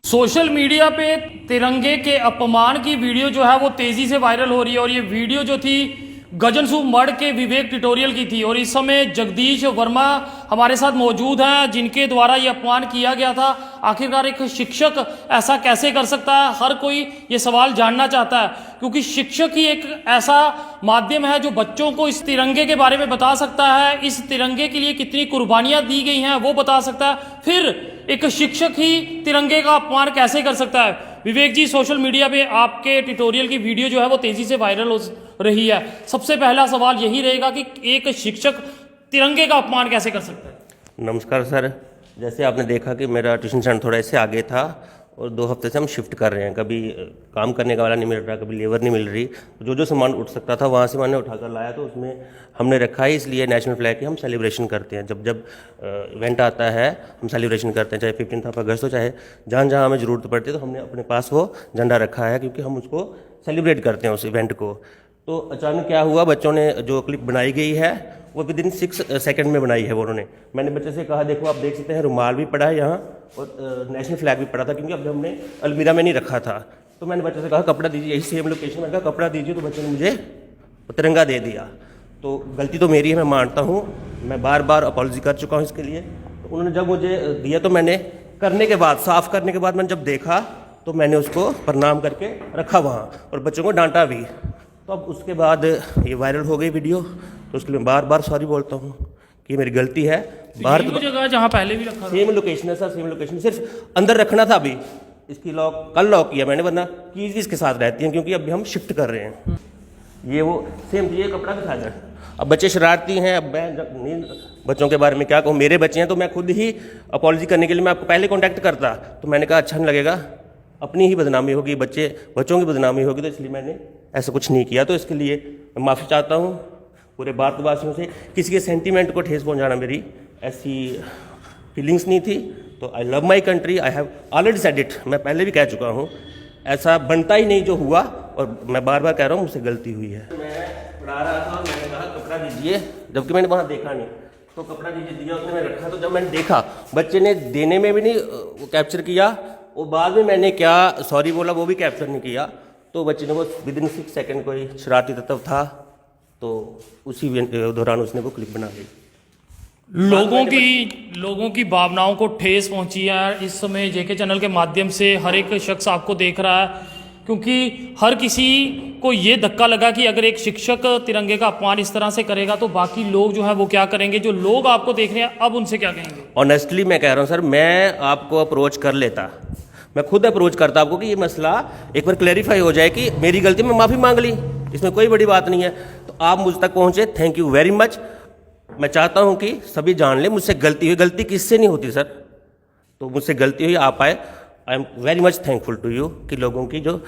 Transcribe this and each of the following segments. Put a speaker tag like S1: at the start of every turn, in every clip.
S1: Social media पे तिरंगे के अपमान की वीडियो जो है वो तेजी से वायरल हो रही है और ये वीडियो जो थी गजनसू मढ़ के विवेक ट्यूटोरियल की थी और इस समय जगदीश वर्मा हमारे साथ मौजूद हैं जिनके द्वारा ये अपमान किया गया था। आखिरकार एक शिक्षक ऐसा कैसे कर सकता है, हर कोई ये सवाल जानना चाहता है क्योंकि शिक्षक ही एक ऐसा माध्यम है जो बच्चों को इस तिरंगे के बारे में बता सकता है, इस तिरंगे के लिए कितनी कुर्बानियां दी गई हैं वो बता सकता है। फिर एक शिक्षक ही तिरंगे का अपमान कैसे कर सकता है? विवेक जी, सोशल मीडिया पे आपके ट्यूटोरियल की वीडियो जो है वो तेजी से वायरल हो रही है। सबसे पहला सवाल यही रहेगा कि एक शिक्षक तिरंगे का अपमान कैसे कर सकता है?
S2: नमस्कार सर, जैसे आपने देखा कि मेरा ट्यूशन सेंटर थोड़ा इससे आगे था और 2 हफ्ते से हम शिफ्ट कर रहे हैं। कभी काम करने का वाला नहीं मिल रहा, कभी लेबर नहीं मिल रही, तो जो सामान उठ सकता था वहाँ से मैंने उठाकर लाया, तो उसमें हमने रखा है इसलिए नेशनल फ्लैग की हम सेलिब्रेशन करते हैं। जब जब इवेंट आता है हम सेलिब्रेशन करते हैं, चाहे 15th अगस्त हो, चाहे जहाँ जहाँ हमें ज़रूरत पड़ती है, तो हमने अपने पास वो झंडा रखा है क्योंकि हम उसको सेलिब्रेट करते हैं उस इवेंट को। तो अचानक क्या हुआ, बच्चों ने जो क्लिप बनाई गई है वो विदिन 6 सेकंड में बनाई है वो उन्होंने। मैंने बच्चे से कहा देखो आप देख सकते हैं रुमाल भी पड़ा है यहाँ और नेशनल फ्लैग भी पड़ा था क्योंकि अब हमने अलमीरा में नहीं रखा था। तो मैंने बच्चे से कहा कपड़ा दीजिए, यही सेम लोकेशन में कहा कपड़ा दीजिए, तो बच्चे ने मुझे तिरंगा दे दिया। तो गलती तो मेरी है, मैं मानता हूँ, मैं बार बार अपॉलॉजी कर चुका हूँ इसके लिए। तो उन्होंने जब मुझे दिया तो मैंने करने के बाद, साफ़ करने के बाद मैंने जब देखा तो मैंने उसको प्रणाम करके रखा वहाँ और बच्चों को डांटा भी। तो अब उसके बाद ये वायरल हो गई वीडियो, तो उसके लिए बार बार सॉरी बोलता हूँ कि मेरी गलती है। बाहर
S1: तो जगह जहाँ पहले भी रखा
S2: सेम लोकेशन है सर, सेम लोकेशन, सिर्फ अंदर रखना था। अभी इसकी लॉक कल लॉक किया मैंने, वरना कीज भी इसके साथ रहती हैं क्योंकि अभी हम शिफ्ट कर रहे हैं। ये वो सेम ये कपड़ा दिखा जाए। अब बच्चे शरारती हैं, अब मैं बच्चों के बारे में क्या कहूँ, मेरे बच्चे हैं तो मैं खुद ही अपॉलॉजी करने के लिए मैं आपको पहले कॉन्टैक्ट करता, तो मैंने कहा अच्छा नहीं लगेगा, अपनी ही बदनामी होगी, बच्चों की बदनामी होगी, तो इसलिए मैंने ऐसा कुछ नहीं किया। तो इसके लिए मैं माफ़ी चाहता हूँ पूरे भारतवासियों से। किसी के सेंटीमेंट को ठेस पहुँचाना मेरी ऐसी फीलिंग्स नहीं थी। तो I love my country, I have already said it, मैं पहले भी कह चुका हूँ, ऐसा बनता ही नहीं जो हुआ, और मैं बार बार कह रहा हूँ मुझसे गलती हुई है। मैं पढ़ा रहा था, मैंने कहा कपड़ा दीजिए, जबकि मैंने वहाँ देखा नहीं, तो कपड़ा दीजिए दिया, उसने मैंने रखा। तो जब मैंने देखा बच्चे ने देने में भी नहीं वो कैप्चर किया, और बाद में मैंने क्या सॉरी बोला वो भी कैप्चर नहीं किया। तो बच्चे ने वो विदिन 6 सेकंड कोई शरारती तत्व था, तो उसी दौरान उसने वो क्लिप बना ली।
S1: लोगों की भावनाओं को ठेस पहुंची है। इस समय जेके चैनल के माध्यम से हर एक शख्स आपको देख रहा है क्योंकि हर किसी को ये धक्का लगा कि अगर एक शिक्षक तिरंगे का अपमान इस तरह से करेगा तो बाकी लोग जो है वो क्या करेंगे। जो लोग आपको देख रहे हैं अब उनसे क्या कहेंगे?
S2: ऑनेस्टली मैं कह रहा हूँ सर, मैं आपको अप्रोच कर लेता, मैं खुद अप्रोच करता आपको कि ये मसला एक बार क्लैरिफाई हो जाए कि मेरी गलती, मैं माफ़ी मांग ली, इसमें कोई बड़ी बात नहीं है। तो आप मुझ तक पहुँचे, थैंक यू वेरी मच। मैं चाहता हूँ कि सभी जान लें मुझसे गलती हुई। गलती किससे नहीं होती सर, तो मुझसे गलती हुई, आप आए, I am very much thankful to you कि लोगों की जो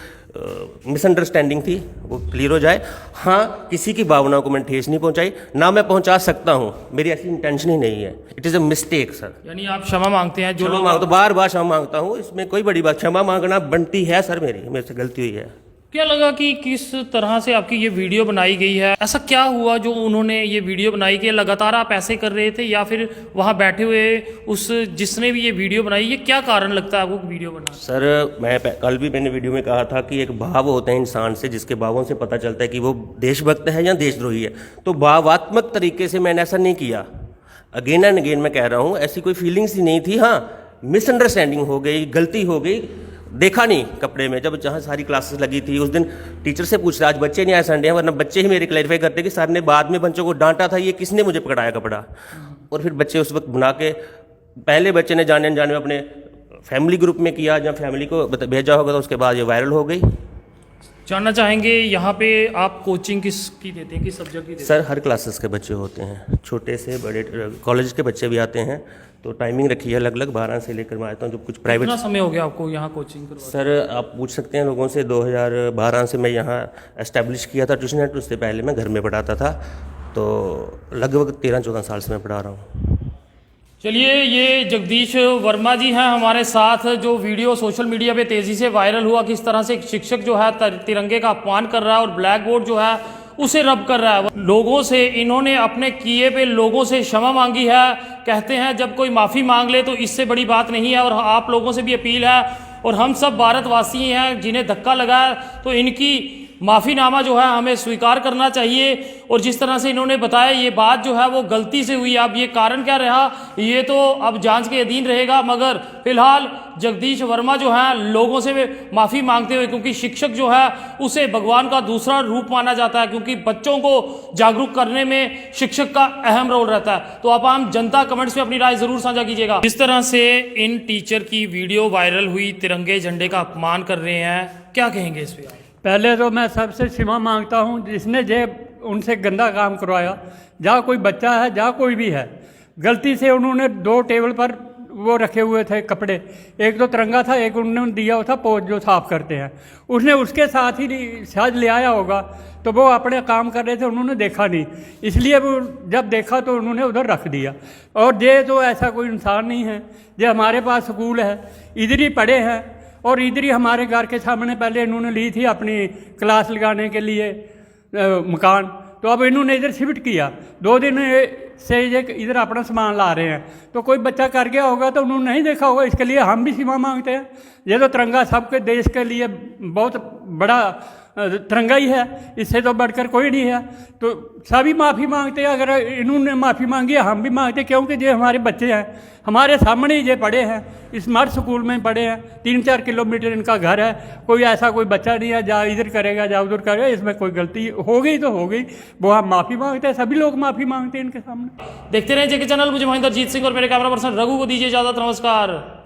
S2: मिसअंडरस्टैंडिंग थी वो क्लियर हो जाए। हाँ, किसी की भावनाओं को मैंने ठेस नहीं पहुंचाई, ना मैं पहुंचा सकता हूं, मेरी ऐसी इंटेंशन ही नहीं है। It is a mistake sir.
S1: यानी आप क्षमा मांगते हैं? जो लोग
S2: तो बार बार क्षमा मांगता हूँ, इसमें कोई बड़ी बात, क्षमा मांगना बनती है सर, मेरे से गलती हुई है।
S1: क्या लगा कि किस तरह से आपकी ये वीडियो बनाई गई है? ऐसा क्या हुआ जो उन्होंने ये वीडियो बनाई कि लगातार आप ऐसे कर रहे थे या फिर वहाँ बैठे हुए उस जिसने भी ये वीडियो बनाई, ये क्या कारण लगता है आपको वीडियो बनाना?
S2: सर मैं कल भी मैंने वीडियो में कहा था कि एक भाव होते हैं इंसान से, जिसके भावों से पता चलता है कि वो देशभक्त है या देशद्रोही है। तो भावात्मक तरीके से मैंने ऐसा नहीं किया। अगेन एंड अगेन मैं कह रहा हूँ, ऐसी कोई फीलिंग्स ही नहीं थी। हाँ, मिसअंडरस्टैंडिंग हो गई, गलती हो गई, देखा नहीं कपड़े में। जब जहाँ सारी क्लासेस लगी थी उस दिन टीचर से पूछ रहा, आज बच्चे नहीं आए संडे हैं, वरना बच्चे ही मेरे क्लैरिफाई करते कि सर ने बाद में बच्चों को डांटा था, ये किसने मुझे पकड़ाया कपड़ा। और फिर बच्चे उस वक्त बना के, पहले बच्चे ने जाने में अपने फैमिली ग्रुप में किया, जब फैमिली को भेजा होगा तो उसके बाद ये वायरल हो गई।
S1: जानना चाहेंगे यहाँ पे आप कोचिंग किसकी देते हैं, किस सब्जेक्ट की देते हैं?
S2: सर हर क्लासेस के बच्चे होते हैं, छोटे से बड़े, कॉलेज के बच्चे भी आते हैं। तो टाइमिंग रखी है अलग अलग, 12 से लेकर मैं आता हूँ। जो कुछ प्राइवेट।
S1: कितना समय हो गया आपको यहाँ कोचिंग करवाते?
S2: सर आप पूछ सकते हैं लोगों से, 2012 से मैं यहाँ एस्टेब्लिश किया था ट्यूशन सेंटर, उससे पहले मैं घर में पढ़ाता था। तो लगभग 13-14 साल से मैं पढ़ा रहा हूँ।
S1: चलिए, ये जगदीश वर्मा जी हैं हमारे साथ। जो वीडियो सोशल मीडिया पे तेज़ी से वायरल हुआ, किस तरह से एक शिक्षक जो है तिरंगे का अपमान कर रहा है और ब्लैक बोर्ड जो है उसे रब कर रहा है। लोगों से इन्होंने अपने किए पे लोगों से क्षमा मांगी है। कहते हैं जब कोई माफ़ी मांग ले तो इससे बड़ी बात नहीं है। और आप लोगों से भी अपील है, और हम सब भारतवासी हैं जिन्हें धक्का लगा है, तो इनकी माफ़ीनामा जो है हमें स्वीकार करना चाहिए। और जिस तरह से इन्होंने बताया ये बात जो है वो गलती से हुई। अब ये कारण क्या रहा ये तो अब जांच के अधीन रहेगा, मगर फिलहाल जगदीश वर्मा जो है लोगों से माफ़ी मांगते हुए, क्योंकि शिक्षक जो है उसे भगवान का दूसरा रूप माना जाता है, क्योंकि बच्चों को जागरूक करने में शिक्षक का अहम रोल रहता है। तो आप आम जनता कमेंट्स में अपनी राय जरूर साझा कीजिएगा। जिस तरह से इन टीचर की वीडियो वायरल हुई, तिरंगे झंडे का अपमान कर रहे हैं, क्या कहेंगे इस पर?
S3: पहले तो मैं सबसे क्षमा मांगता हूँ जिसने जे उनसे गंदा काम करवाया। जहाँ कोई बच्चा है, जहाँ कोई भी है, गलती से उन्होंने 2 टेबल पर वो रखे हुए थे कपड़े, एक तो तिरंगा था, एक उन्होंने दिया हुआ था पोस्ट जो साफ करते हैं, उसने उसके साथ ही शायद ले आया होगा। तो वो अपने काम कर रहे थे, उन्होंने देखा नहीं, इसलिए वो जब देखा तो उन्होंने उधर रख दिया। और ये तो ऐसा कोई इंसान नहीं है। ये हमारे पास स्कूल है, इधर ही पढ़े हैं, और इधर ही हमारे घर के सामने पहले इन्होंने ली थी अपनी क्लास लगाने के लिए मकान, तो अब इन्होंने इधर शिफ्ट किया। 2 दिन से ये इधर अपना सामान ला रहे हैं, तो कोई बच्चा कर गया होगा तो उन्होंने नहीं देखा होगा। इसके लिए हम भी क्षमा मांगते हैं। ये तो तिरंगा सबके देश के लिए बहुत बड़ा तिरंगा ही है, इससे तो बढ़कर कोई नहीं है। तो सभी माफ़ी मांगते हैं। अगर इन्होंने माफ़ी मांगी है, हम भी मांगते, क्योंकि ये हमारे बच्चे हैं, हमारे सामने ही ये पढ़े हैं, स्मार्ट स्कूल में पढ़े हैं। 3-4 किलोमीटर इनका घर है। कोई ऐसा कोई बच्चा नहीं है जा इधर करेगा जा उधर करेगा। इसमें कोई गलती हो गई तो हो गई, वो हम माफ़ी मांगते हैं। सभी लोग माफ़ी मांगते हैं इनके सामने।
S1: देखते रहे जेके चैनल। मुझे महेंद्र जीत सिंह और मेरे कैमरा पर्सन रघु को दीजिए इजाजत। नमस्कार।